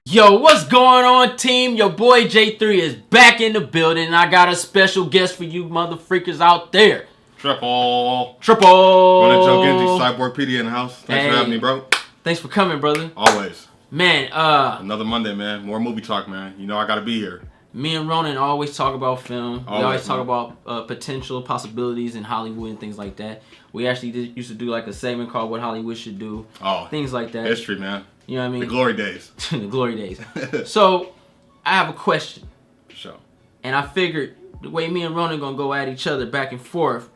Yo, what's going on, team? Your boy J3 is back in the building, and I got a special guest for you motherfreakers out there. Triple. Running Joe Genji, Cyborg PD in the house. Thanks for having me, bro. Thanks for coming, brother. Always. Man, another Monday, man. More movie talk, man. You know I gotta be here. Me and Ronan always talk about film. We always talk man. about potential possibilities in Hollywood and things like that. We actually used to do like a segment called What Hollywood Should Do. Oh. Things like that. History, man. You know what I mean? The glory days. The glory days. So, I have a question. Sure. And I figured the way me and Ronan gonna go at each other back and forth,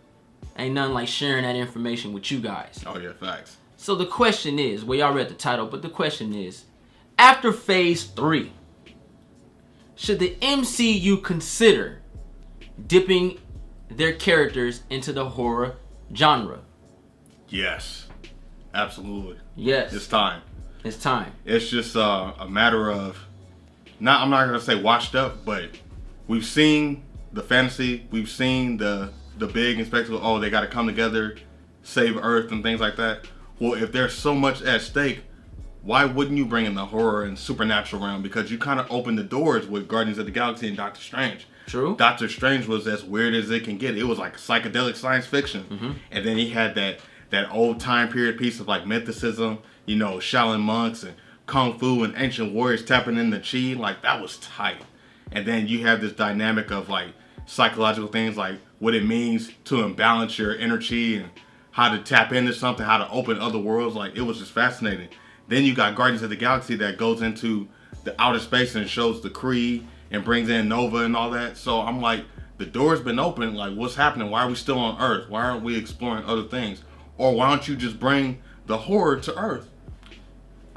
ain't nothing like sharing that information with you guys. Oh yeah, facts. So the question is, well, y'all read the title, but the question is, after Phase 3, should the MCU consider dipping their characters into the horror genre? Yes. Absolutely. Yes. It's time. It's time. It's just a matter of, I'm not gonna say washed up, but we've seen the fantasy, we've seen the big and spectacle. Oh, they got to come together, save Earth and things like that. Well, if there's so much at stake, why wouldn't you bring in the horror and supernatural realm? Because you kind of opened the doors with Guardians of the Galaxy and Doctor Strange. True. Doctor Strange was as weird as it can get. It was like psychedelic science fiction. Mm-hmm. And then he had that old time period piece of like mythicism, you know, Shaolin monks and Kung Fu and ancient warriors tapping in the chi. Like, that was tight. And then you have this dynamic of like psychological things, like what it means to imbalance your inner chi and how to tap into something, how to open other worlds. Like, it was just fascinating. Then you got Guardians of the Galaxy that goes into the outer space and shows the Kree and brings in Nova and all that. So I'm like, the door's been open. Like, what's happening? Why are we still on Earth? Why aren't we exploring other things? Or why don't you just bring the horror to Earth?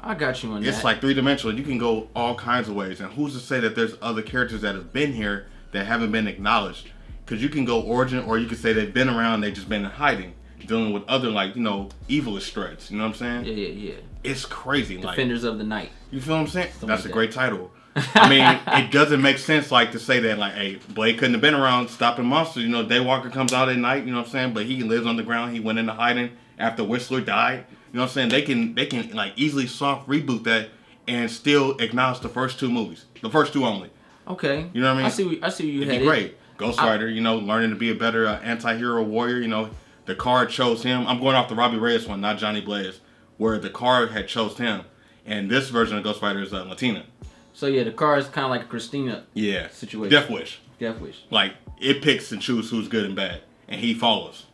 I got you on that. It's like three-dimensional. You can go all kinds of ways. And who's to say that there's other characters that have been here that haven't been acknowledged? Because you can go origin, or you can say they've been around, they've just been in hiding, dealing with other, like, you know, evilish threats. You know what I'm saying? Yeah. It's crazy. Defenders of the Night. You feel what I'm saying? Something That's like a great title. I mean, it doesn't make sense, like, to say that, like, hey, Blade couldn't have been around stopping monsters. You know, Daywalker comes out at night, you know what I'm saying? But he lives underground. He went into hiding after Whistler died. You know what I'm saying? They can like easily soft reboot that and still acknowledge the first two movies. The first two only. Okay. You know what I mean? I see you It'd had be great. Ghost Rider, you know, learning to be a better anti-hero warrior. You know, the card chose him. I'm going off the Robbie Reyes one, not Johnny Blaze, where the card had chose him. And this version of Ghost Rider is Latina. So yeah, the car is kind of like a Christina situation. Death Wish. Death Wish. Like, it picks and chooses who's good and bad. And he follows.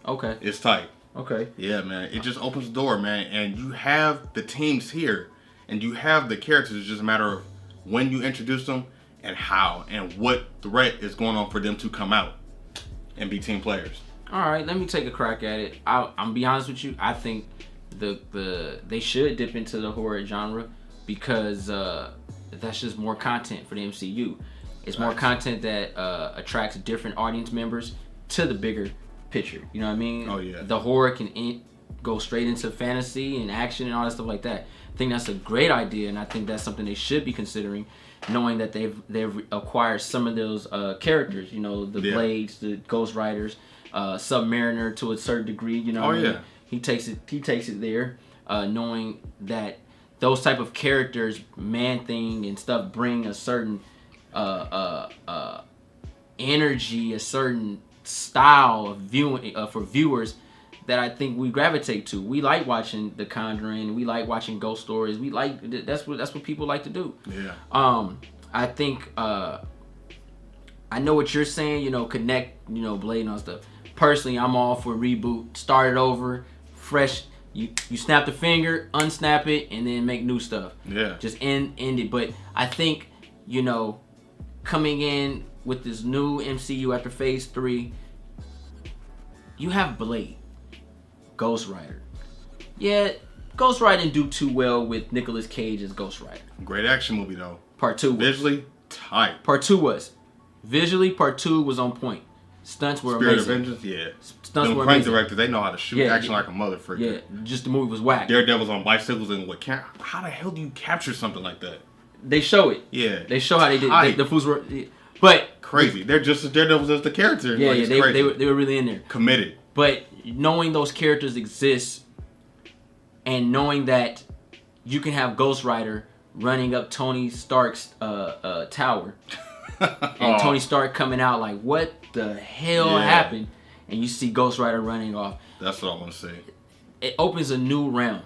Okay. It's tight. Okay. Yeah, man. It just opens the door, man. And you have the teams here. And you have the characters. It's just a matter of when you introduce them and how. And what threat is going on for them to come out and be team players. All right. Let me take a crack at it. I'm be honest with you. I think they should dip into the horror genre because that's just more content for the MCU. It's more content that attracts different audience members to the bigger picture. You know what I mean? Oh yeah. The horror can go straight into fantasy and action and all that stuff like that. I think that's a great idea, and I think that's something they should be considering, knowing that they've acquired some of those characters. You know, the Blades, the Ghost Riders, Submariner to a certain degree. You know, he takes it there, knowing that those type of characters, Man-Thing and stuff, bring a certain energy, a certain style of viewing for viewers that I think we gravitate to. We like watching The Conjuring. We like watching ghost stories. We like that's what people like to do. Yeah. I think I know what you're saying. You know, connect. You know, Blade and all stuff. Personally, I'm all for reboot. Start it over, fresh. You snap the finger, unsnap it, and then make new stuff. Yeah. Just end it. But I think, you know, coming in with this new MCU after Phase 3, you have Blade, Ghost Rider. Yeah, Ghost Rider didn't do too well with Nicolas Cage as Ghost Rider. Great action movie though. Part 2 was. Visually tight. Part 2 was. Visually, Part 2 was on point. Stunts were Spirit amazing. of Vengeance, yeah. Stunts Them were prank amazing. directors, they know how to shoot action like a motherfucker. Yeah, just the movie was whack. Daredevil's on bicycles and what? How the hell do you capture something like that? They show it. Yeah. They show how they did. The fools were, but crazy. They're just as Daredevils as the character. Yeah, like, yeah, they were really in there. Committed. But knowing those characters exist, and knowing that you can have Ghost Rider running up Tony Stark's tower, and Tony Stark coming out like, what the hell happened? And you see Ghost Rider running off. That's what I want to say. It opens a new realm.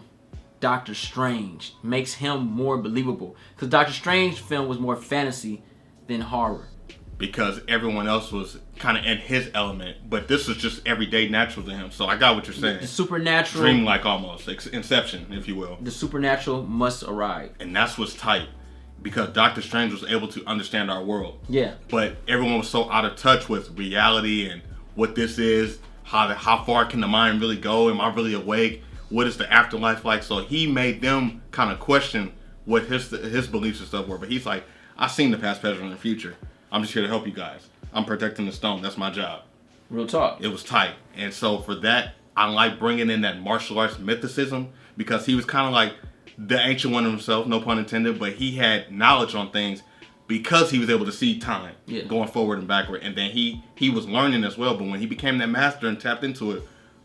Doctor Strange makes him more believable, because Doctor Strange film was more fantasy than horror. Because everyone else was kind of in his element, but this was just everyday natural to him. So I got what you're saying. The supernatural, dreamlike almost, Inception, if you will. The supernatural must arrive, and that's what's tight, because Doctor Strange was able to understand our world. Yeah. But everyone was so out of touch with reality and what this is. How far can the mind really go? Am I really awake? What is the afterlife like? So he made them kind of question what his beliefs and stuff were. But he's like, I've seen the past, present, and the future. I'm just here to help you guys. I'm protecting the stone. That's my job. Real talk. It was tight. And so for that, I like bringing in that martial arts mythicism, because he was kind of like the ancient one himself, no pun intended, but he had knowledge on things because he was able to see time going forward and backward. And then he was learning as well. But when he became that master and tapped into it,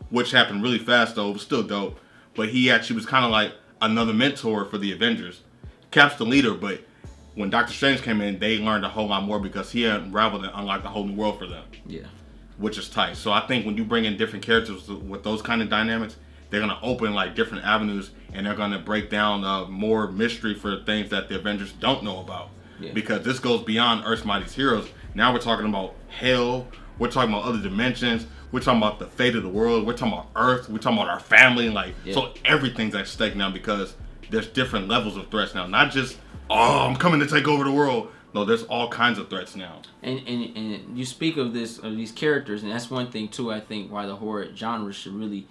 which happened really fast though, it was still dope. But he actually was kind of like another mentor for the Avengers. Cap's the leader, but when Doctor Strange came in, they learned a whole lot more because he unraveled and unlocked a whole new world for them. Yeah. Which is tight. So I think when you bring in different characters with those kind of dynamics, they're going to open like different avenues, and they're going to break down more mystery for things that the Avengers don't know about. Yeah. Because this goes beyond Earth's Mightiest Heroes. Now we're talking about hell. We're talking about other dimensions. We're talking about the fate of the world. We're talking about Earth. We're talking about our family. So everything's at stake now, because there's different levels of threats now. Not just, I'm coming to take over the world. No, there's all kinds of threats now. And you speak of these characters, and that's one thing too, I think, why the horror genre should really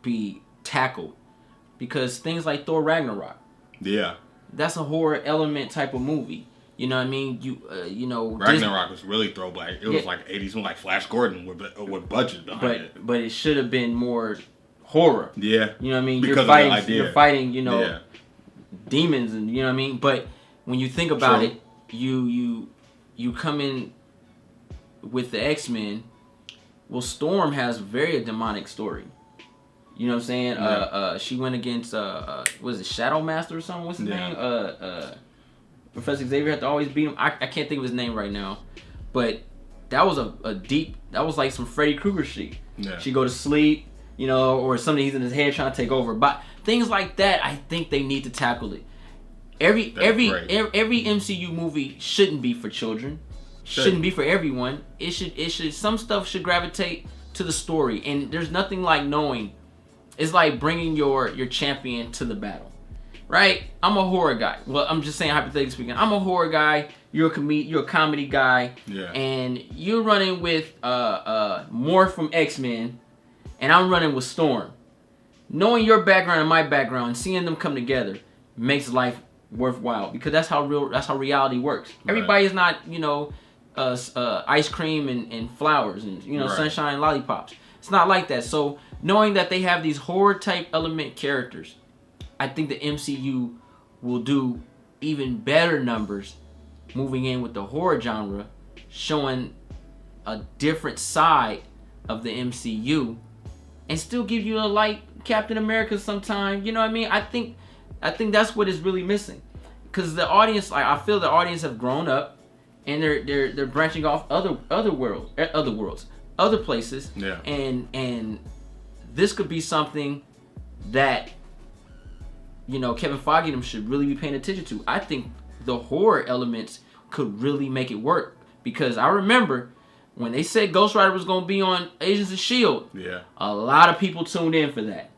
be tackled. Because things like Thor Ragnarok. Yeah. That's a horror element type of movie. You know what I mean? Ragnarok was really throwback. It was like 80s, like Flash Gordon with budget behind it. But it should have been more horror. Yeah. You know what I mean? Because you're fighting, demons, and you know what I mean? But when you think about it, you come in with the X-Men. Well, Storm has very demonic story. You know what I'm saying? Yeah. She went against was it Shadow Master or something? What's his name? Professor Xavier had to always beat him. I can't think of his name right now, but that was that was like some Freddy Krueger shit. Yeah. She go to sleep, or something he's in his head trying to take over. But things like that, I think they need to tackle it. Every MCU movie shouldn't be for children. Shouldn't be for everyone. It should. Some stuff should gravitate to the story, and there's nothing like knowing. It's like bringing your champion to the battle. Right? I'm a horror guy. Well, I'm just saying, hypothetically speaking, I'm a horror guy. You're a comedy guy. Yeah. And you're running with more from X-Men, and I'm running with Storm. Knowing your background and my background, and seeing them come together makes life worthwhile, because that's how reality works. Right. Everybody's not, ice cream and flowers and sunshine and lollipops. It's not like that. So knowing that they have these horror type element characters, I think the MCU will do even better numbers moving in with the horror genre, showing a different side of the MCU, and still give you a light Captain America sometime. You know what I mean? I think that's what is really missing, because the audience, I feel the audience have grown up, and they're branching off other worlds, other places. Yeah. And this could be something that Kevin Feige and them should really be paying attention to. I think the horror elements could really make it work, because I remember when they said Ghost Rider was going to be on Agents of S.H.I.E.L.D., a lot of people tuned in for that.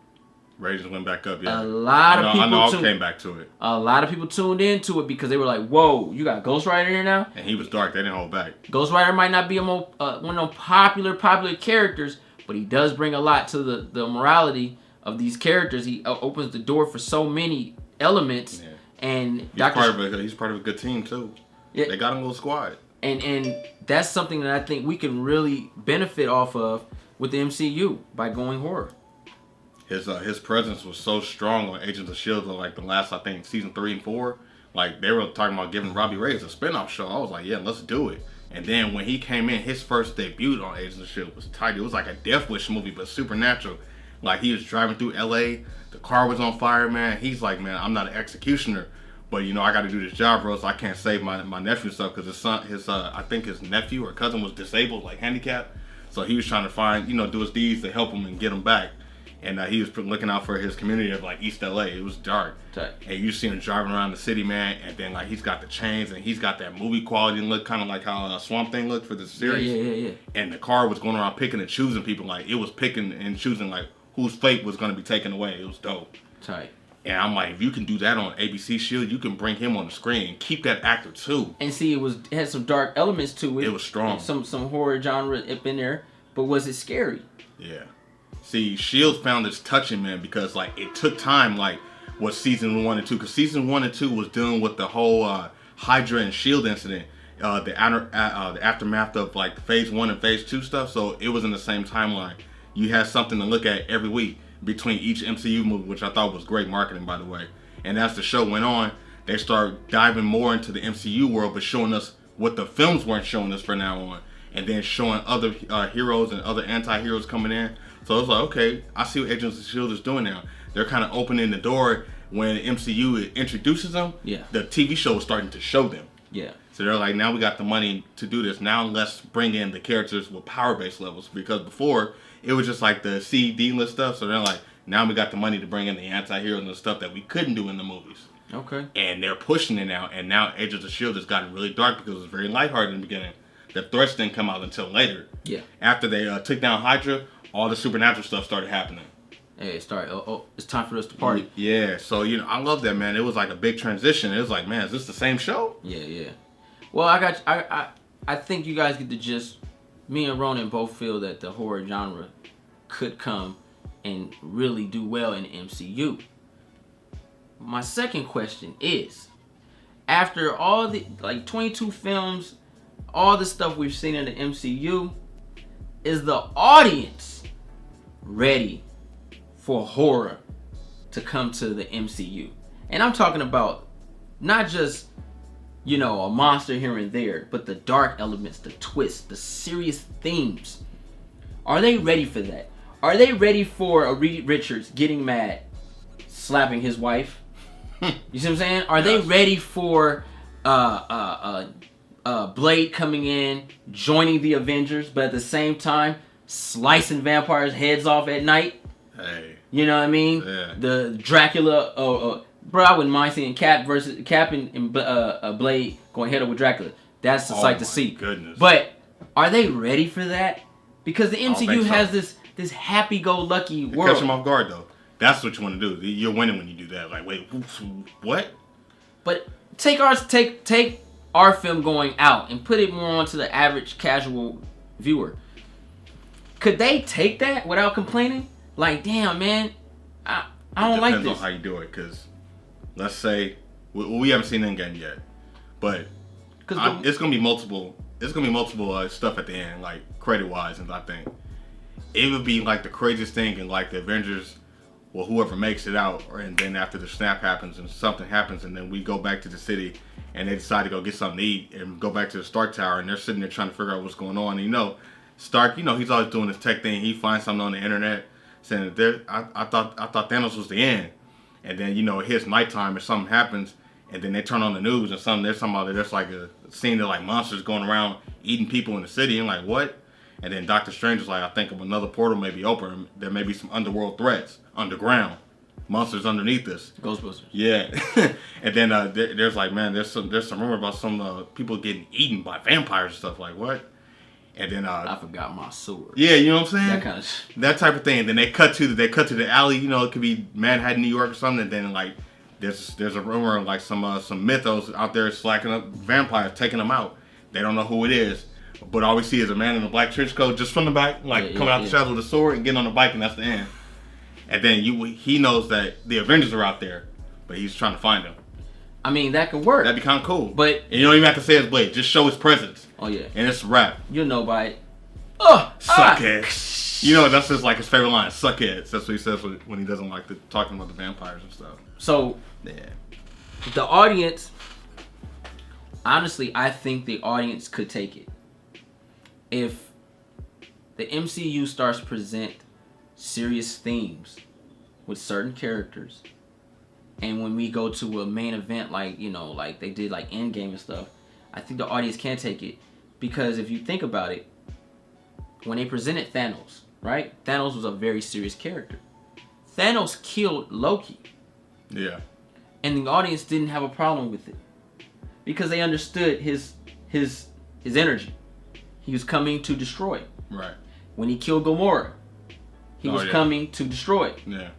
Ratings went back up, yeah. A lot of people came back to it. A lot of people tuned into it because they were like, whoa, you got Ghost Rider here now? And he was dark. They didn't hold back. Ghost Rider might not be one of those popular characters, but he does bring a lot to the morality of these characters. He opens the door for so many elements. Yeah. And he's part of a good team too. Yeah. They got a little squad. And that's something that I think we can really benefit off of with the MCU by going horror. His presence was so strong on Agents of S.H.I.E.L.D. like the last, I think, season 3 and 4. Like, they were talking about giving Robbie Reyes a spinoff show. I was like, yeah, let's do it. And then when he came in, his first debut on Agents of S.H.I.E.L.D. was tight. It was like a Death Wish movie, but supernatural. Like, he was driving through L.A., the car was on fire, man. He's like, man, I'm not an executioner, But you know, I got to do this job, bro. So I can't save my nephew stuff because I think his nephew or cousin was disabled, like handicapped. So he was trying to find, you know, do his deeds to help him and get him back. And he was looking out for his community of like East LA. It was dark. Tight. And you see him driving around the city, man. And then like he's got the chains and he's got that movie quality look, kind of like how Swamp Thing looked for the series. Yeah. And the car was going around picking and choosing people. Like it was picking and choosing like whose fate was going to be taken away. It was dope. Tight. And I'm like, if you can do that on ABC Shield, you can bring him on the screen and keep that actor too. And see, it had some dark elements to it. It was strong. Some horror genre up in there, but was it scary? Yeah. See, Shield found its touching, man, because like it took time, like what season 1 and 2, because season 1 and 2 was dealing with the whole Hydra and Shield incident, the aftermath of like phase 1 and phase 2 stuff. So it was in the same timeline. You had something to look at every week between each MCU movie, which I thought was great marketing, by the way. And as the show went on, they started diving more into the MCU world, but showing us what the films weren't showing us from now on, and then showing other heroes and other anti-heroes coming in. So it was like, okay, I see what Agents of S.H.I.E.L.D. is doing now. They're kind of opening the door when MCU introduces them. Yeah. The TV show is starting to show them. Yeah. So they're like, now we got the money to do this. Now let's bring in the characters with power-based levels. Because before, it was just like the C-D list stuff. So they're like, now we got the money to bring in the anti-heroes and the stuff that we couldn't do in the movies. Okay. And they're pushing it now. And now Agents of S.H.I.E.L.D. has gotten really dark because it was very lighthearted in the beginning. The threats didn't come out until later. Yeah. After they took down Hydra, all the supernatural stuff started happening. Hey, it's time for us to party. Yeah, so, you know, I love that, man. It was like a big transition. It was like, man, is this the same show? Yeah. Well, I think you guys get the gist. Me and Ronan both feel that the horror genre could come and really do well in the MCU. My second question is, after all the, like, 22 films, all the stuff we've seen in the MCU, is the audience ready for horror to come to the MCU? And I'm talking about not just, you know, a monster here and there, but the dark elements, the twists, the serious themes. Are they ready for that? Are they ready for a Reed Richards getting mad, slapping his wife? You see what I'm saying? Are they ready for Blade coming in, joining the Avengers, but at the same time slicing vampires' heads off at night? Hey. You know what I mean? Yeah. The Dracula. Bro, I wouldn't mind seeing Cap and Blade going head up with Dracula. That's a sight to see. Goodness. But are they ready for that? Because the don't MCU think so. has this happy-go-lucky It world. catch them off guard, though. That's what you want to do. You're winning when you do that. Like, wait, what? But take our film going out and put it more onto the average casual viewer. Could they take that without complaining? Like, damn, man, I don't like this. Depends on how you do it, because let's say we haven't seen ENDGAME yet, but it's gonna be multiple. It's gonna be multiple stuff at the end, like credit-wise, and I think it would be like the craziest thing, and like the Avengers, well, whoever makes it out, and then after the snap happens and something happens, and then we go back to the city, and they decide to go get something to eat and go back to the Stark Tower, and they're sitting there trying to figure out what's going on. And, you know, Stark, you know, he's always doing this tech thing. He finds something on the internet saying that I thought Thanos was the end, and then, you know, it hits nighttime and something happens, and then they turn on the news and there's somebody there's like a scene of like monsters going around eating people in the city, and like, what? And then Doctor Strange is like, I think of another portal may be open. There may be some underworld threats underground, monsters underneath this. Ghostbusters. Yeah. And then there's like, man, there's some rumor about some people getting eaten by vampires and stuff. Like, what? And then I forgot my sword. Yeah, you know what I'm saying? That kind of that type of thing. And then they cut to the alley. You know, it could be Manhattan, New York, or something. And then like there's a rumor of like some mythos out there slacking up vampires, taking them out. They don't know who it is, but all we see is a man in a black trench coat just from the back, like coming out the shadow with a sword and getting on the bike, and that's the end. And then he knows that the Avengers are out there, but he's trying to find them. I mean, that could work. That'd be kind of cool. But and you don't even have to say his blade. Just show his presence. Oh yeah. And it's a wrap. You'll know by it. Suckhead. You know, that's just like his favorite line. Suckheads. That's what he says when he doesn't like talking about the vampires and stuff. So, yeah. The audience, honestly, I think the audience could take it. If the MCU starts to present serious themes with certain characters, And when we go to a main event like, you know, like they did like Endgame and stuff, I think the audience can take it. Because if you think about it, when they presented Thanos, right? Thanos was a very serious character. Thanos killed Loki. Yeah. And the audience didn't have a problem with it. Because they understood his energy. He was coming to destroy. Right. When he killed Gamora, he was coming to destroy. Yeah.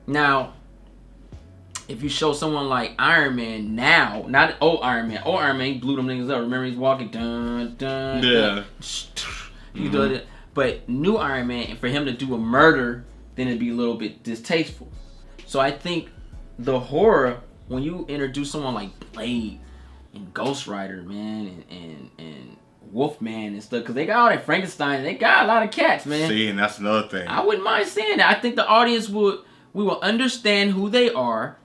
Now, if you show someone like Iron Man now, not old Iron Man he blew them niggas up. Remember, he's walking, dun, dun, yeah. You do it, but new Iron Man, and for him to do a murder, then it'd be a little bit distasteful. So I think the horror, when you introduce someone like Blade and Ghost Rider, man, and Wolfman and stuff, because they got all that Frankenstein, and they got a lot of cats, man. See, and that's another thing. I wouldn't mind seeing that. I think the audience we will understand who they are,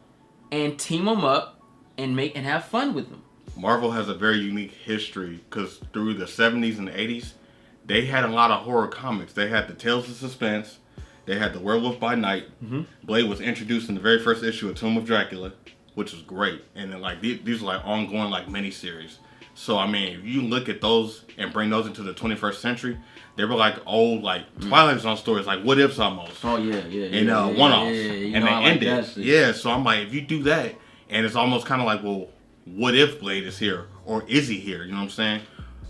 and team them up and have fun with them. Marvel has a very unique history because through the 70s and 80s, they had a lot of horror comics. They had the Tales of Suspense. They had the Werewolf by Night. Mm-hmm. Blade was introduced in the very first issue of Tomb of Dracula, which was great. And then like these are like ongoing like miniseries. So I mean, if you look at those and bring those into the 21st century, they were like old like Twilight Zone stories, like what ifs almost. Oh yeah. And one-offs, and they ended. Like yeah, so I'm like, if you do that, and it's almost kind of like, well, what if Blade is here, or is he here? You know what I'm saying?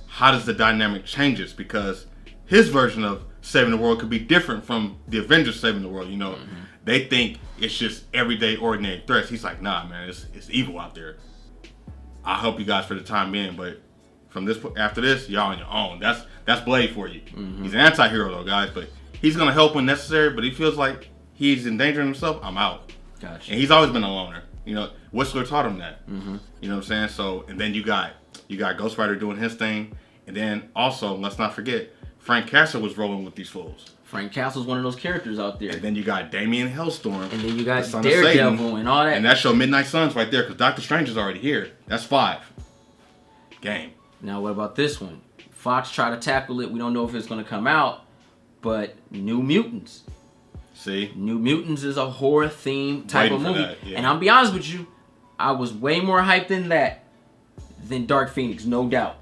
How does the dynamic changes? Because his version of saving the world could be different from the Avengers saving the world. You know, they think it's just everyday, ordinary threats. He's like, nah, man, it's evil out there. I'll help you guys for the time being, but from this after this, y'all on your own. That's Blade for you. He's an anti-hero though, guys, but he's gonna help when necessary. But he feels like he's endangering himself. I'm out. Gotcha. And he's always been a loner. You know, Whistler taught him that. You know what I'm saying? So, and then you got Ghost Rider doing his thing, and then also let's not forget Frank Castle was rolling with these fools. Frank Castle's one of those characters out there. And then you got Damien Hellstorm. And then you got Daredevil and all that. And that show Midnight Suns right there, because Doctor Strange is already here. That's 5. Game. Now what about this one? Fox tried to tackle it. We don't know if it's going to come out, but New Mutants. See? New Mutants is a horror theme type of movie. That, yeah. And I'll be honest with you, I was way more hyped than Dark Phoenix, no doubt.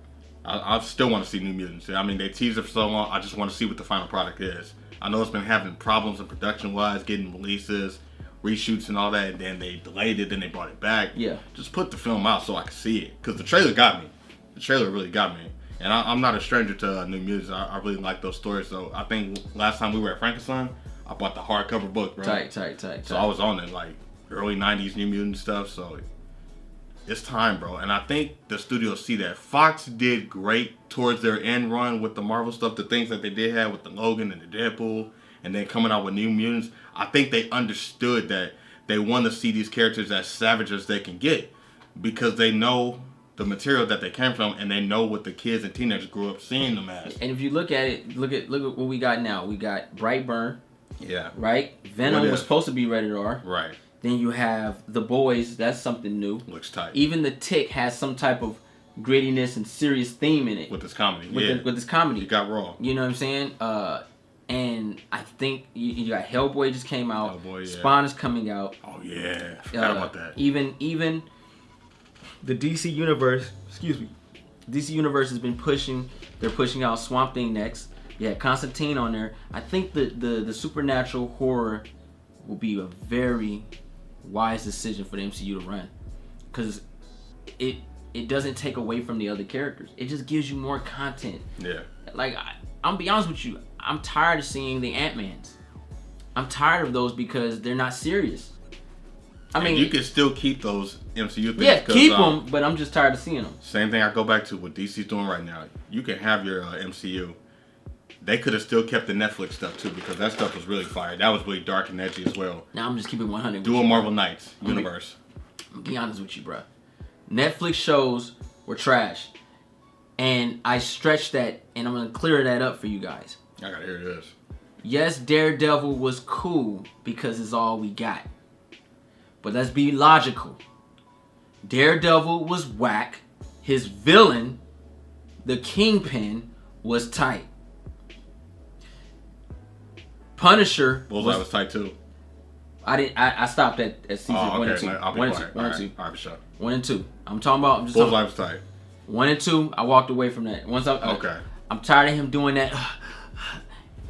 I still want to see New Mutants. I mean, they teased it for so long. I just want to see what the final product is. I know it's been having problems in production-wise, getting releases, reshoots and all that. And then they delayed it, then they brought it back. Yeah. Just put the film out so I can see it. Because the trailer got me. The trailer really got me. And I'm not a stranger to New Mutants. I really like those stories. So I think last time we were at Frankenstein, I bought the hardcover book, right? Tight. So I was on it, like, early 90s New Mutant stuff. So it's time, bro. And I think the studios see that. Fox did great towards their end run with the Marvel stuff, the things that they did have with the Logan and the Deadpool, and then coming out with New Mutants. I think they understood that they want to see these characters as savage as they can get because they know the material that they came from, and they know what the kids and teenagers grew up seeing them as. And if you look at it, look at what we got now. We got Brightburn. Yeah. Right? Venom was supposed to be rated R. Right. Then you have The Boys. That's something new. Looks tight. Even The Tick has some type of grittiness and serious theme in it. With this comedy. With this comedy. You got raw. You know what I'm saying? And I think you got Hellboy just came out. Hellboy, yeah. Spawn is coming out. Oh, yeah. Forgot about that. Even the DC Universe, DC Universe has been pushing. They're pushing out Swamp Thing next. Yeah, Constantine on there. I think the supernatural horror will be a very wise decision for the MCU to run, because it doesn't take away from the other characters. It just gives you more content. Yeah. Like I'm be honest with you, I'm tired of seeing the Ant-Mans. I'm tired of those because they're not serious. I mean, you can still keep those MCU things. Yeah, keep them, but I'm just tired of seeing them. Same thing I go back to what DC's doing right now. You can have your MCU. They could have still kept the Netflix stuff too, because that stuff was really fire. That was really dark and edgy as well. Now I'm just keeping 100. Do a Marvel Knights universe. I'm be honest with you, bro. Netflix shows were trash, and I stretched that, and I'm gonna clear that up for you guys. I gotta hear this. Yes, Daredevil was cool because it's all we got. But let's be logical. Daredevil was whack. His villain, the Kingpin, was tight. Punisher Bullseye was tight too. I stopped at season 1 and 2. I'll be quiet. All right, for sure. 1 and 2. I'm talking about. I'm just Bull's Life was tight. 1 and 2. I walked away from that. Okay. I'm tired of him doing that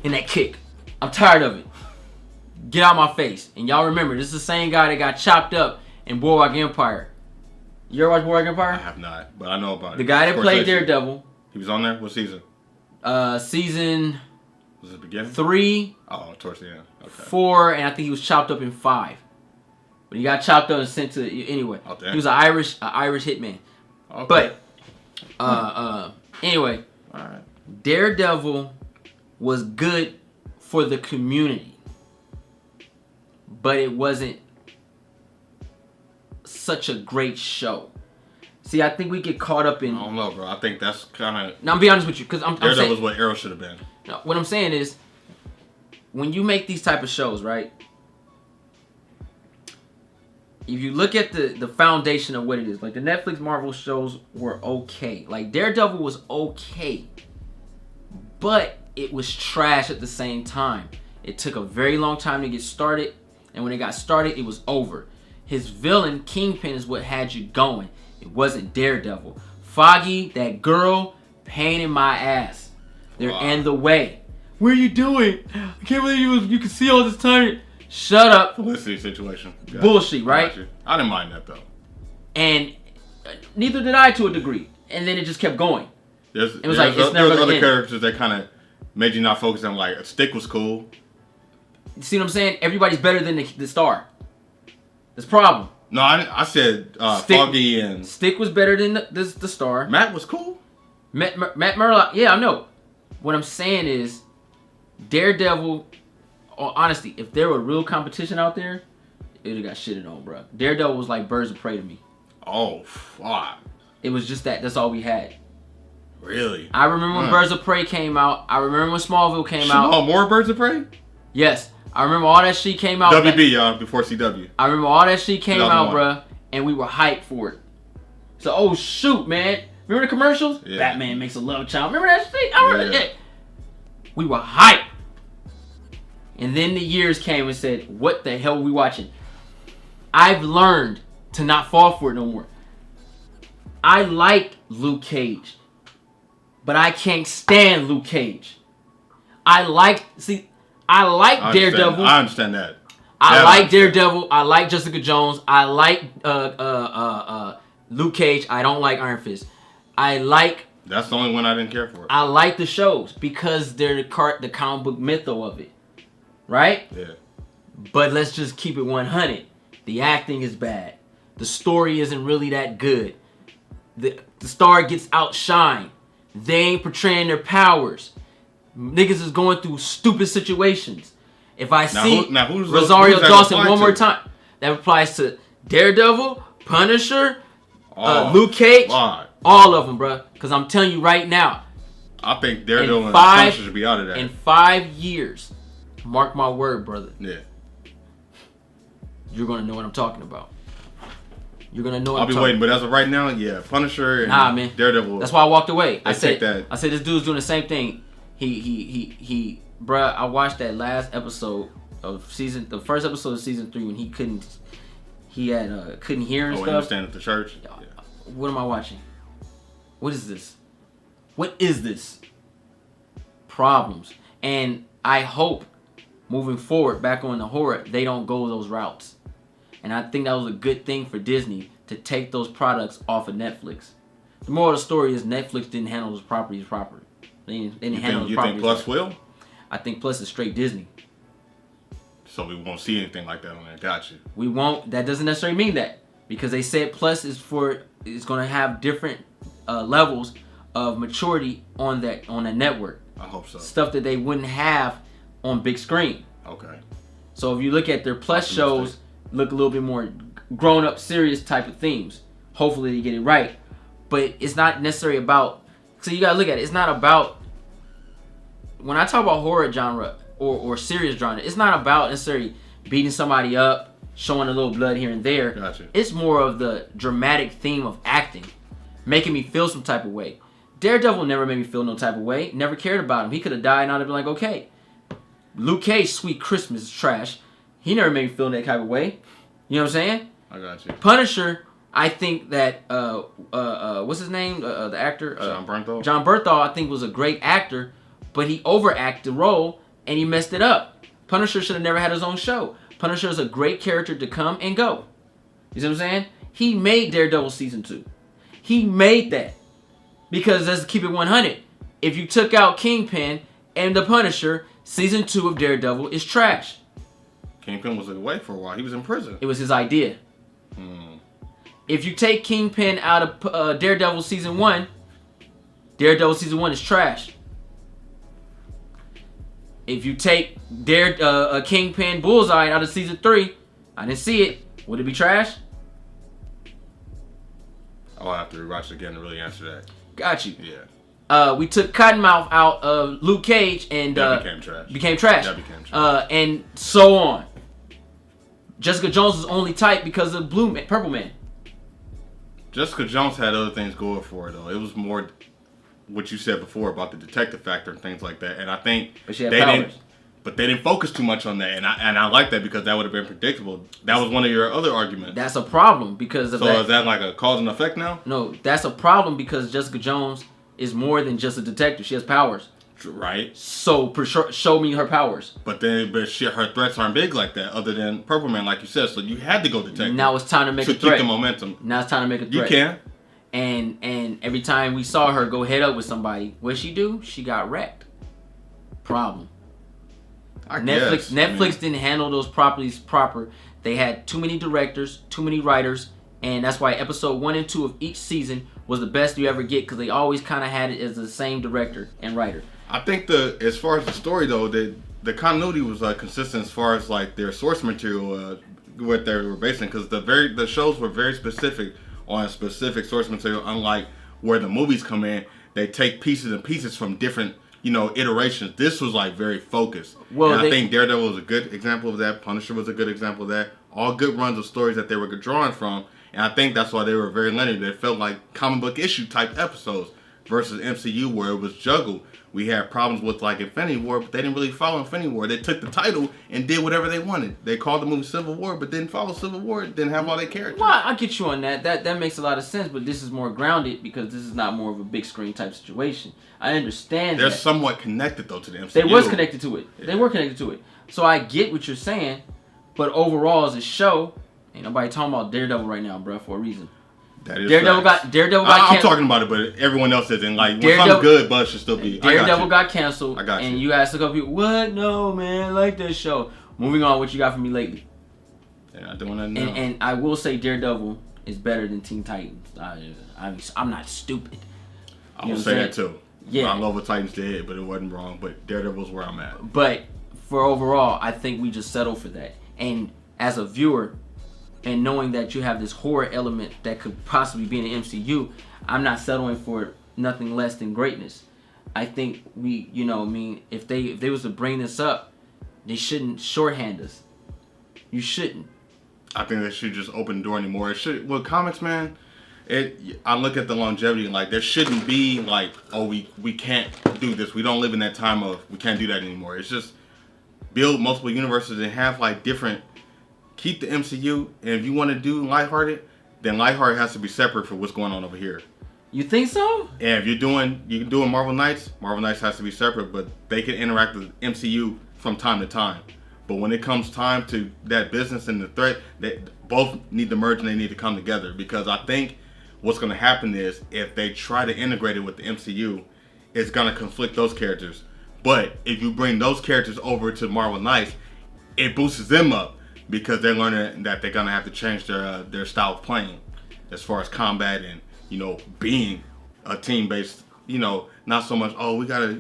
in that kick. I'm tired of it. Get out my face. And y'all remember, this is the same guy that got chopped up in Boardwalk Empire. You ever watch Boardwalk Empire? I have not, but I know about it. The guy that played Daredevil. He was on there? What season? Season... Was it the beginning? 3. Oh, towards the end. Okay. 4, and I think he was chopped up in 5. But he got chopped up and sent to... Anyway. Oh, damn. He was an Irish hitman. Okay. But, anyway. All right. Daredevil was good for the community. But it wasn't such a great show. See, I think we get caught up in... I don't know, bro. I think that's kind of... Now, I'm be honest with you, because I'm Daredevil saying... was what Arrow should have been. No, what I'm saying is, when you make these type of shows, right? If you look at the foundation of what it is, like the Netflix Marvel shows were okay. Like Daredevil was okay. But it was trash at the same time. It took a very long time to get started. And when it got started, it was over. His villain, Kingpin, is what had you going. It wasn't Daredevil. Foggy, that girl, pain in my ass. They're in the way. What are you doing? I can't believe you can see all this time. Shut up. Felicity situation. Bullshit, right? I didn't mind that, though. And neither did I to a degree. And then it just kept going. There's other characters that kind of made you not focus on, like, Stick was cool. You see what I'm saying? Everybody's better than the star. That's the problem. No, I said Foggy and... Stick was better than the star. Matt was cool. Matt Murdock, yeah, I know. What I'm saying is, Daredevil, honestly, if there were real competition out there, it would have got shitted on, bro. Daredevil was like Birds of Prey to me. Oh, fuck. It was just that. That's all we had. Really? I remember when Birds of Prey came out. I remember when Smallville came out. Oh, more Birds of Prey? Yes. I remember all that shit came out. WB, y'all, before CW. I remember all that shit came out, bruh, and we were hyped for it. So, oh, shoot, man. Remember the commercials? Yeah. Batman makes a love child. Remember that shit? I remember that. We were hyped. And then the years came and said, what the hell are we watching? I've learned to not fall for it no more. I like Luke Cage, but I can't stand Luke Cage. I like Daredevil. I understand that. I like Daredevil. I like Jessica Jones. I like Luke Cage. I don't like Iron Fist. That's the only one I didn't care for. I like the shows because they're the comic book mytho of it. Right? Yeah. But let's just keep it 100. The acting is bad. The story isn't really that good. The star gets outshined. They ain't portraying their powers. Niggas is going through stupid situations. If I see Rosario Dawson one more time, that applies to Daredevil, Punisher, Luke Cage, all of them, bro. Because I'm telling you right now, I think Daredevil and Punisher should be out of that. In 5 years, mark my word, brother. Yeah. You're gonna know what I'm talking about. You're gonna know. I'll be waiting, but as of right now, yeah, Punisher and Daredevil. That's why I walked away. I said that. I said this dude's doing the same thing. He, bruh. I watched that last episode of the first episode of season 3 when he couldn't hear and stuff. Understand at the church. Yeah. What am I watching? What is this? What is this? Problems. And I hope moving forward, back on the horror, they don't go those routes. And I think that was a good thing for Disney to take those products off of Netflix. The moral of the story is Netflix didn't handle those properties properly. They didn't handle those properties. You think Plus will? I think Plus is straight Disney. So we won't see anything like that on there. Gotcha. We won't. That doesn't necessarily mean that. Because they said Plus is going to have different levels of maturity on that network. I hope so. Stuff that they wouldn't have on big screen. Okay. So if you look at their Plus shows, look a little bit more grown-up, serious type of themes. Hopefully they get it right. But it's not necessarily about... So you got to look at it. It's not about... When I talk about horror genre or serious genre, it's not about necessarily beating somebody up, showing a little blood here and there. Gotcha. It's more of the dramatic theme of acting, making me feel some type of way. Daredevil never made me feel no type of way. Never cared about him. He could have died and I'd have been like, okay. Luke Cage, Sweet Christmas is trash. He never made me feel that type of way. You know what I'm saying? I got you. Punisher, I think that what's his name? The actor John Bernthal. John Bernthal, I think, was a great actor, but he overacted the role and he messed it up. Punisher should have never had his own show. Punisher is a great character to come and go. You see what I'm saying? He made Daredevil season 2. He made that because let's keep it 100. If you took out Kingpin and the Punisher, season 2 of Daredevil is trash. Kingpin was away for a while. He was in prison. It was his idea. If you take Kingpin out of Daredevil season 1, Daredevil season 1 is trash. If you take Kingpin Bullseye out of season 3, I didn't see it. Would it be trash? I'll have to rewatch it again to really answer that. Got you. Yeah. We took Cottonmouth out of Luke Cage and that became trash. That became trash. And so on. Jessica Jones was only tight because of Purple Man. Jessica Jones had other things going for her though. It was more what you said before about the detective factor and things like that. And I think but she had powers. They didn't focus too much on that. And I like that because that would have been predictable. That was one of your other arguments. That's a problem because of that. So is that like a cause and effect now? No, that's a problem because Jessica Jones is more than just a detective. She has powers. Right. So show me her powers. But her threats aren't big like that, other than Purple Man, like you said. So you had to go detective. Now it's time to make a threat. To keep the momentum. Now it's time to make a threat. You can. And every time we saw her go head up with somebody, what'd she do? She got wrecked. Problem. Netflix didn't handle those properties proper. They had too many directors, too many writers, and that's why episode 1 and 2 of each season was the best you ever get because they always kind of had it as the same director and writer. I think as far as the story though, the continuity was consistent as far as like their source material, what they were basing, because the shows were very specific on a specific source material. Unlike where the movies come in, they take pieces and pieces from different iterations. This was like very focused. Well, and I think Daredevil was a good example of that. Punisher was a good example of that. All good runs of stories that they were drawing from, and I think that's why they were very linear. They felt like comic book issue type episodes versus MCU where it was juggled. We had problems with like Infinity War, but they didn't really follow Infinity War. They took the title and did whatever they wanted. They called the movie Civil War, but didn't follow Civil War. Didn't have all their characters. Well, I get you on that. That makes a lot of sense, but this is more grounded because this is not more of a big screen type situation. I understand They're that. somewhat connected though to the MCU. They was connected to it. Yeah. They were connected to it. So I get what you're saying, but overall as a show, ain't nobody talking about Daredevil right now, bro, for a reason. That is Daredevil got I'm talking about it, but everyone else isn't. Like, when something's good, Buzz should still be. Daredevil got canceled. I got you. And you asked a couple people, what? No, man, I like that show. Moving on, what you got for me lately? They're not doing that now. And I will say Daredevil is better than Teen Titans. I'm not stupid. I will say that too. Yeah. I love what Titans did, but it wasn't wrong. But Daredevil's where I'm at. But for overall, I think we just settle for that. And as a viewer, and knowing that you have this horror element that could possibly be in the MCU, I'm not settling for nothing less than greatness. I think if they was to bring this up, they shouldn't shorthand us. You shouldn't. I think they should just open the door anymore. It should. Well, comics, man. I look at the longevity, like there shouldn't be like, oh, we can't do this. We don't live in that time of we can't do that anymore. It's just build multiple universes and have like different. Keep the MCU, and if you want to do lighthearted, then lighthearted has to be separate from what's going on over here. You think so? And if you're doing Marvel Knights has to be separate, but they can interact with MCU from time to time. But when it comes time to that business and the threat, they both need to merge and they need to come together. Because I think what's going to happen is if they try to integrate it with the MCU, it's going to conflict those characters. But if you bring those characters over to Marvel Knights, it boosts them up. Because they're learning that they're gonna have to change their style of playing, as far as combat and being a team based. Not so much. Oh, we gotta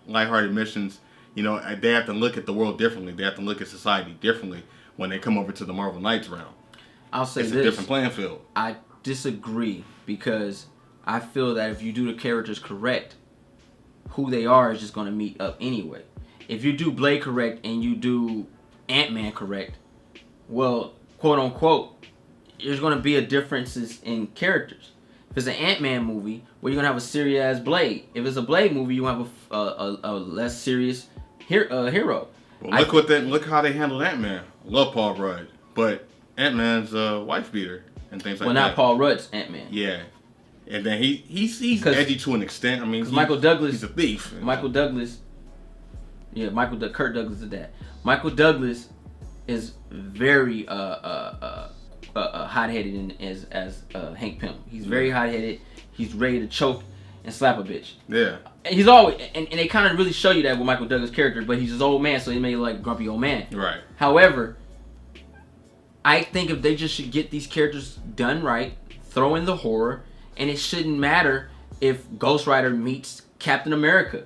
lighthearted missions. They have to look at the world differently. They have to look at society differently when they come over to the Marvel Knights realm. I'll say it's a different playing field. I disagree because I feel that if you do the characters correct, who they are is just gonna meet up anyway. If you do Blade correct and you do Ant-Man correct. Well, quote unquote, there's going to be a differences in characters. If it's an Ant-Man movie, well, you're going to have a serious Blade. If it's a Blade movie, you have a less serious hero. Well, look how they handled Ant-Man. love Paul Rudd, but Ant-Man's wife beater and things like that. Well, not Paul Rudd's Ant-Man. Yeah. And then he's edgy to an extent. I mean, Michael Douglas, he's a thief. Kurt Douglas is that. Michael Douglas is very hot-headed as Hank Pym. He's very hot-headed. He's ready to choke and slap a bitch. Yeah. And he's always and they kind of really show you that with Michael Douglas' character, but he's his old man, so he made like a grumpy old man. Right. However, I think if they just should get these characters done right, throw in the horror, and it shouldn't matter if Ghost Rider meets Captain America.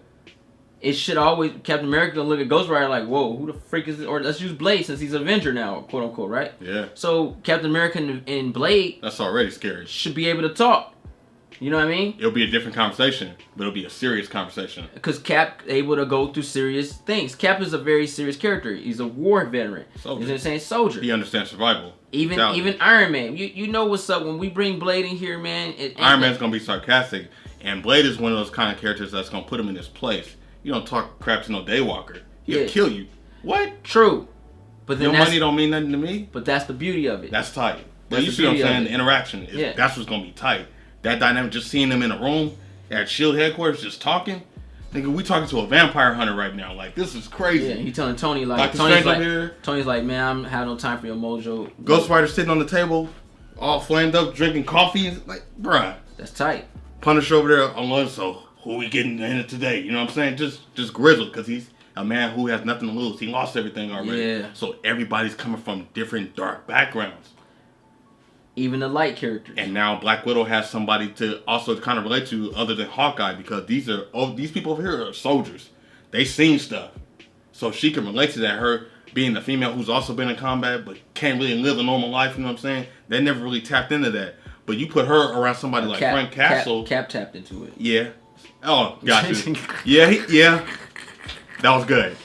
It should always Captain America look at Ghost Rider like, whoa, who the freak is this? Or let's use Blade since he's an Avenger now, quote unquote, right? Yeah. So Captain America and Blade, that's already scary, should be able to talk. You know what I mean? It'll be a different conversation, but it'll be a serious conversation. Because Cap able to go through serious things. Cap is a very serious character. He's a war veteran. Soldier. He's an insane soldier. He understands survival. Even Iron Man. You know what's up when we bring Blade in here, man. Iron Man's gonna be sarcastic, and Blade is one of those kind of characters that's gonna put him in his place. You don't talk crap to no Daywalker. He'll kill you. What? True. But then your money don't mean nothing to me. But that's the beauty of it. That's tight. But you see what I'm saying? The interaction. That's what's gonna be tight. That dynamic, just seeing them in a room at SHIELD headquarters, just talking. Nigga, we talking to a vampire hunter right now. Like, this is crazy. Yeah, he telling Tony Tony's like, man, I have no time for your mojo. Ghost Rider sitting on the table, all flamed up, drinking coffee. Like, bruh. That's tight. Punisher over there on so who we getting in it today? You know what I'm saying? Just grizzled, because he's a man who has nothing to lose. He lost everything already. Yeah. So everybody's coming from different dark backgrounds. Even the light characters. And now Black Widow has somebody to also kind of relate to other than Hawkeye, because these people over here are soldiers. They seen stuff. So she can relate to that. Her being the female who's also been in combat but can't really live a normal life, you know what I'm saying? They never really tapped into that. But you put her around somebody like Frank Castle. Cap tapped into it. Yeah. Oh, got you. yeah. That was good.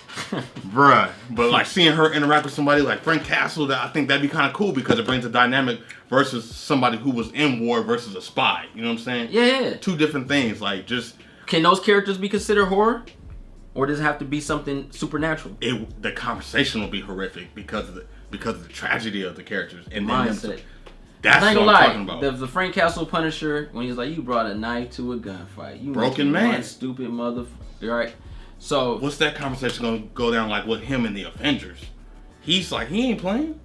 Bruh. But like seeing her interact with somebody like Frank Castle, I think that'd be kind of cool, because it brings a dynamic versus somebody who was in war versus a spy. You know what I'm saying? Yeah. Two different things. Like, just... Can those characters be considered horror? Or does it have to be something supernatural? The conversation will be horrific because of the tragedy of the characters. And mindset. That's what I'm talking about. The Frank Castle Punisher, when he's like, you brought a knife to a gunfight. You broken man. Stupid motherfucker. Right? So... What's that conversation going to go down like with him and the Avengers? He's like, he ain't playing.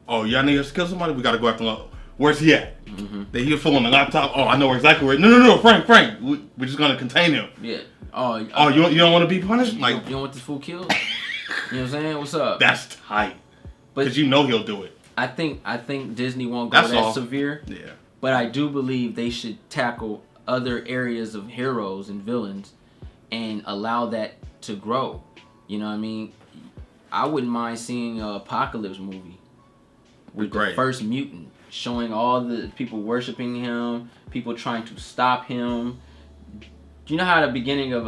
Oh, y'all need us to kill somebody? We got to go after him. Where's he at? Mm-hmm. They hear full on the laptop. Oh, I know exactly where. No, Frank. We're just going to contain him. Yeah. You don't want to be punished? You don't want this fool killed? You know what I'm saying? What's up? That's tight. Because you know he'll do it. I think Disney won't go that severe. Yeah. But I do believe they should tackle other areas of heroes and villains and allow that to grow. You know what I mean? I wouldn't mind seeing an Apocalypse movie with the first mutant, showing all the people worshiping him, people trying to stop him. Do you know how the beginning of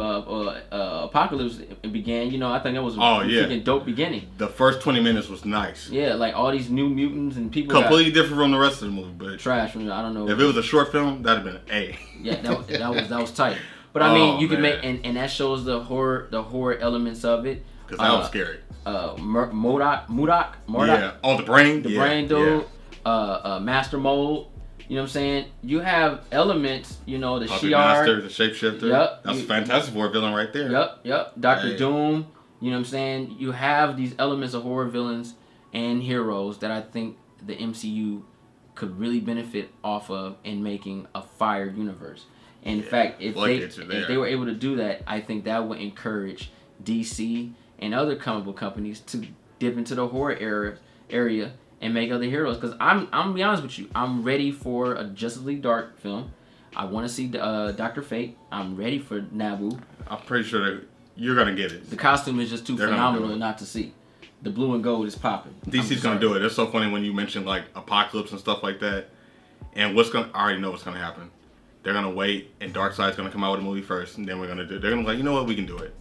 Apocalypse began? You know, I think that was a freaking dope beginning. The first 20 minutes was nice. Yeah, like all these new mutants and people. Completely different from the rest of the movie, but trash. I don't know. If it was a short film, that'd have been A. Yeah, that was tight. But I mean, you can make and that shows the horror elements of it. Because that was scary. Murdoch. Yeah. Oh, the brain. The brain dude. Yeah. Master Mold. You know what I'm saying? You have elements. You know, the Shi'ar. Master, the shapeshifter. Yep. That's Fantastic Four villain right there. Yep. Dr. Doom. You know what I'm saying? You have these elements of horror villains and heroes that I think the MCU could really benefit off of in making a fire universe. And in fact, if they were able to do that, I think that would encourage DC and other comic book companies to dip into the horror area and make other heroes. Because I'm gonna be honest with you, I'm ready for a Justice League Dark film. I want to see Dr. Fate. I'm ready for Nabu. I'm pretty sure that you're gonna get it. The costume is just too phenomenal not to see. The blue and gold is popping. DC's gonna do it. It's so funny when you mention like Apocalypse and stuff like that. And I already know what's gonna happen. They're gonna wait, and Darkseid's gonna come out with a movie first, and then they're gonna be like, you know what, we can do it.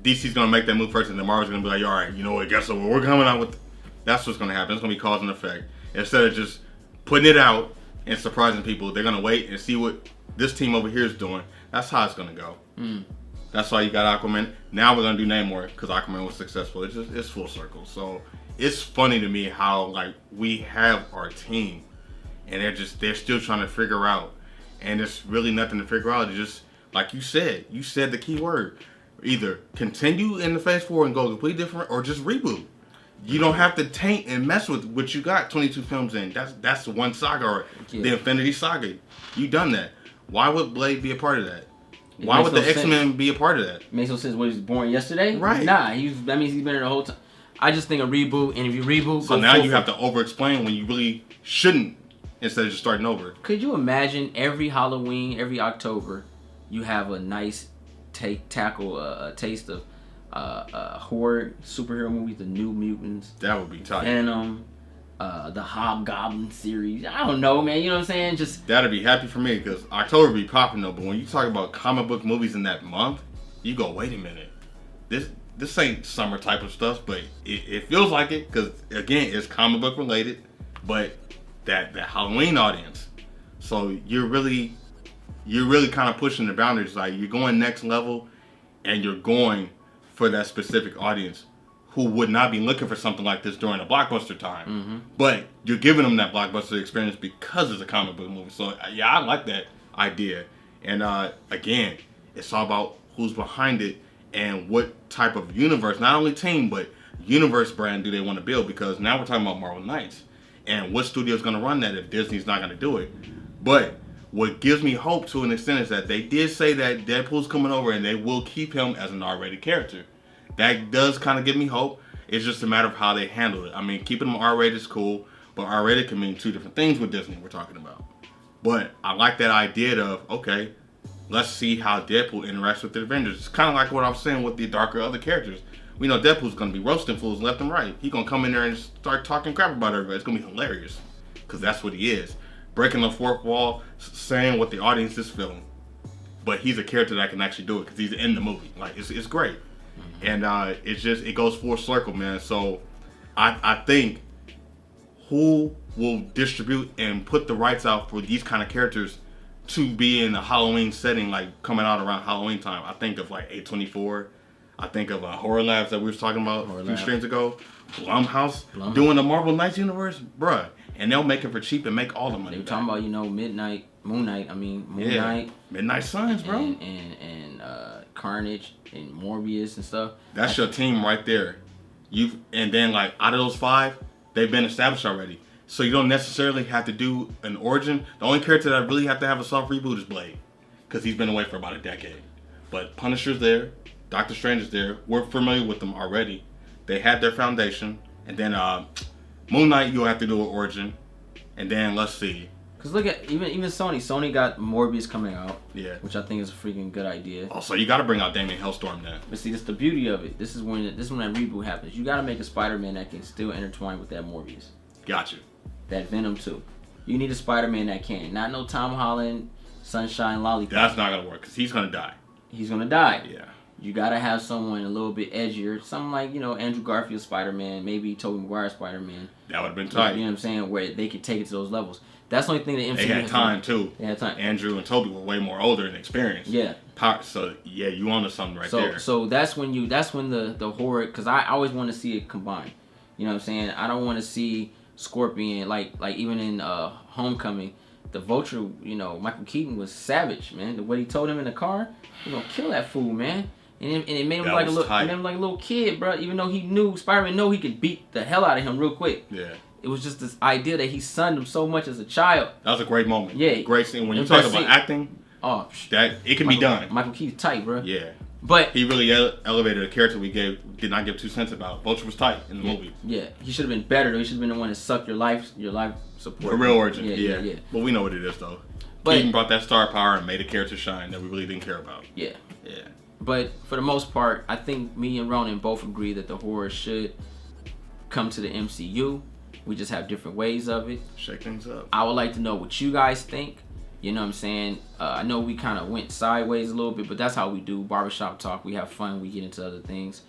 DC's gonna make that move first, and then Marvel's gonna be like, all right, you know what, guess what, we're coming out with. That's what's gonna happen. It's gonna be cause and effect. Instead of just putting it out and surprising people, they're gonna wait and see what this team over here is doing. That's how it's gonna go. That's why you got Aquaman. Now we're gonna do Namor because Aquaman was successful. It's full circle. So it's funny to me how like we have our team, and they're still trying to figure out, and it's really nothing to figure out. It's just like you said the key word. Either continue in the phase 4 and go completely different, or just reboot. You don't have to taint and mess with what you got 22 films in. That's the one saga, or the Infinity Saga. You done that. Why would Blade be a part of that? Why would the X-Men be a part of that? Makes no sense. What, he was born yesterday? Right. Nah, that means he's been there the whole time. I just think a reboot, and if you reboot, so now you have to over-explain when you really shouldn't, instead of just starting over. Could you imagine every Halloween, every October, you have a nice tackle a taste of horror superhero movies, the New Mutants. That would be tight. Venom, the Hobgoblin series. I don't know, man. You know what I'm saying? Just that'd be happy for me because October be popping though. But when you talk about comic book movies in that month, you go, wait a minute, this ain't summer type of stuff, but it feels like it because again, it's comic book related, but that Halloween audience. So you're really kind of pushing the boundaries. Like you're going next level, and you're going for that specific audience who would not be looking for something like this during a blockbuster time. Mm-hmm. But you're giving them that blockbuster experience because it's a comic book movie. So yeah, I like that idea. And again, it's all about who's behind it and what type of universe, not only team, but universe brand do they want to build? Because now we're talking about Marvel Knights. And what studio is going to run that if Disney's not going to do it? But what gives me hope to an extent is that they did say that Deadpool's coming over and they will keep him as an R-rated character. That does kind of give me hope. It's just a matter of how they handle it. I mean, keeping him R-rated is cool, but R-rated can mean two different things with Disney we're talking about. But I like that idea of, okay, let's see how Deadpool interacts with the Avengers. It's kind of like what I was saying with the darker other characters. We know Deadpool's going to be roasting fools left and right. He's going to come in there and start talking crap about everybody. It's going to be hilarious because that's what he is. Breaking the fourth wall, saying what the audience is feeling. But he's a character that can actually do it because he's in the movie. Like, it's great. Mm-hmm. And it goes full circle, man. So I think who will distribute and put the rights out for these kind of characters to be in a Halloween setting, like coming out around Halloween time. I think of like A24. I think of Horror Labs that we were talking about a few streams ago. Blumhouse doing the Marvel Knights universe, bruh. And they'll make it for cheap and make all the money. They were talking about, Moon Knight. Midnight Suns, bro. And Carnage and Morbius and stuff. That's your team right there. And then like out of those 5, they've been established already. So you don't necessarily have to do an origin. The only character that really have to have a soft reboot is Blade, because he's been away for about a decade. But Punisher's there, Doctor Strange is there. We're familiar with them already. They had their foundation, and then Moon Knight you'll have to do an origin, and then let's see. Cause look at even Sony. Sony got Morbius coming out. Yeah. Which I think is a freaking good idea. Oh, so you got to bring out Damien Hellstorm then. But see, that's the beauty of it. This is when that reboot happens. You got to make a Spider-Man that can still intertwine with that Morbius. Got you. That Venom too. You need a Spider-Man that can. Not no Tom Holland, Sunshine Lollipop. That's not gonna work because he's gonna die. He's gonna die. Yeah. You gotta have someone a little bit edgier, something like Andrew Garfield Spider-Man, maybe Tobey Maguire Spider-Man. That would have been tight. You know what I'm saying? Where they could take it to those levels. That's the only thing that MCU they had time too. They had time. Andrew and Tobey were way more older and experienced. Yeah. So yeah, you onto something there. So that's when the horror, because I always want to see it combined. You know what I'm saying? I don't want to see Scorpion like even in Homecoming, the Vulture. Michael Keaton was savage, man. What he told him in the car, he's gonna kill that fool, man. And it made him like a little kid, bro. Even though he knew Spider-Man he could beat the hell out of him real quick. Yeah. It was just this idea that he sunned him so much as a child. That was a great moment. Yeah. Great scene. When you talk about acting, that it can be done. Michael Keaton's tight, bro. Yeah. But he really elevated a character did not give 2 cents about. Vulture was tight in the movie. Yeah. He should have been better though. He should have been the one that sucked your life support. A real origin. Yeah. But we know what it is though. Keaton brought that star power and made a character shine that we really didn't care about. Yeah. Yeah. But for the most part, I think me and Ronan both agree that the horror should come to the MCU. We just have different ways of it. Shake things up. I would like to know what you guys think. You know what I'm saying? I know we kind of went sideways a little bit, but that's how we do barbershop talk. We have fun. We get into other things.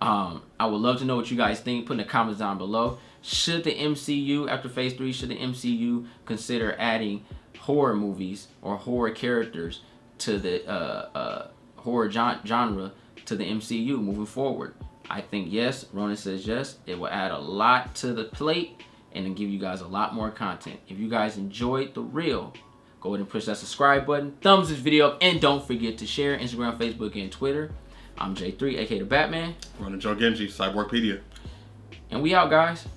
I would love to know what you guys think. Put in the comments down below. Should the MCU, after Phase 3, should the MCU consider adding horror movies or horror characters to the horror genre to the MCU moving forward? I think yes. Ronan says yes. It will add a lot to the plate and then give you guys a lot more content. If you guys enjoyed the reel, go ahead and push that subscribe button, thumbs this video up, and don't forget to share Instagram, Facebook, and Twitter. I'm J3, aka the Batman. Ronan Joe Genji, Cyborgpedia. And we out, guys.